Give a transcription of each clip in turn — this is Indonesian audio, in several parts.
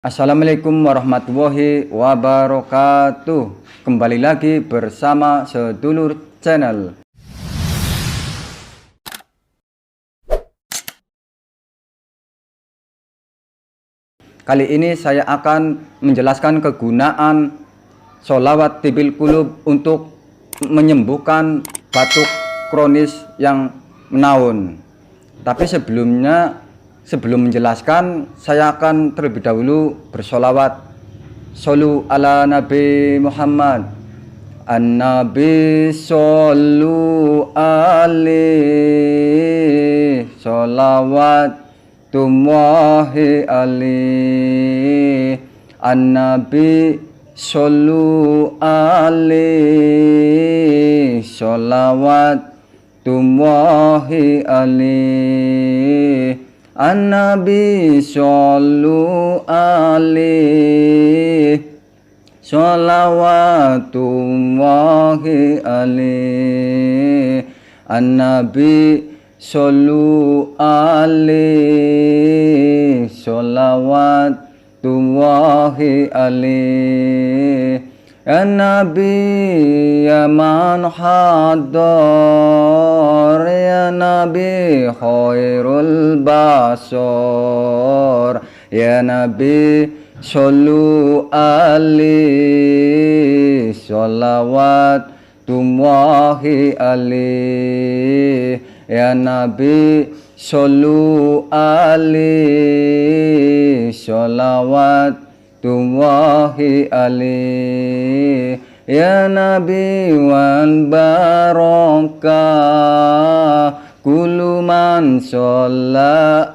Assalamualaikum warahmatullahi wabarakatuh. Kembali lagi bersama Sedulur Channel. Kali ini saya akan menjelaskan kegunaan sholawat tibil qulub untuk menyembuhkan batuk kronis yang menaun. Tapi sebelum menjelaskan, saya akan terlebih dahulu bersolawat. Shollu ala Nabi Muhammad. An-Nabi shollu alaihi sholawat tumahi alaihi. An-Nabi shollu alaihi sholawat tumahi alaihi. An-Nabi shollu alaihi sholawatullahi alaihi. An-Nabi shollu alaihi sholawatullahi alaihi. Ya Nabi ya man hadar, ya Nabi khairul basar, ya Nabi shollu alaihi sholawatullahi alaihi. Ya Nabi shollu alaihi sholawatullahi alaihi. Ya Nabi wal barakah kullu man sholla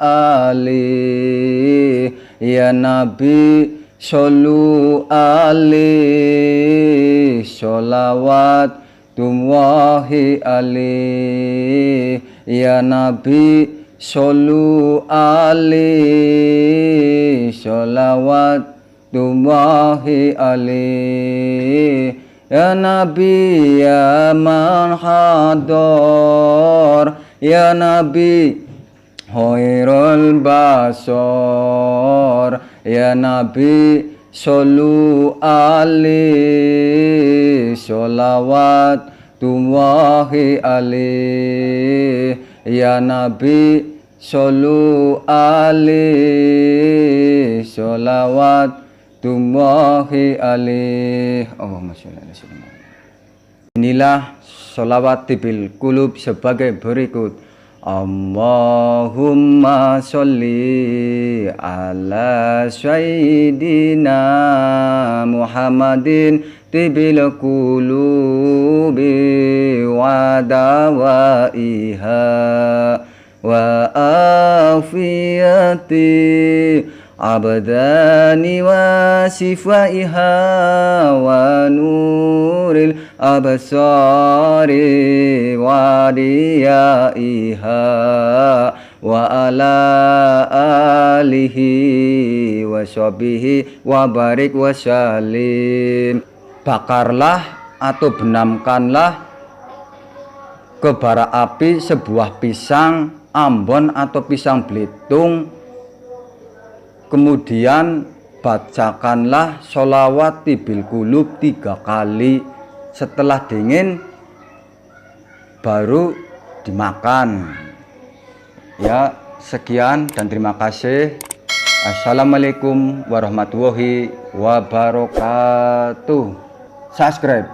alaihi. Ya Nabi shollu alaihi sholawatullahi alaihi. Ya Nabi shollu alaihi sholawatullahi alaihi. Ya Nabi ya man hadar, ya Nabi khairul basar, ya Nabi shollu alaihi sholawatullahi alaihi. Ya Nabi shollu alaihi sholawatullahi alaihi. Allahumma sholli ala sayyidina. Inilah sholawat tibil qulub sebagai berikut. Allahumma sholli ala sayyidina Muhammadin tibil qulubi wa dawaiha wa afiyati abdani wa sifaiha wa nuril absari wa diyaiha wa ala alihi wa sahbihi wa barik wa salim. Bakarlah atau benamkanlah ke bara api sebuah pisang ambon atau pisang belitung. Kemudian bacakanlah sholawat tibil qulub 3 kali. Setelah dingin baru dimakan. Ya, sekian dan terima kasih. Assalamualaikum warahmatullahi wabarakatuh. Subscribe.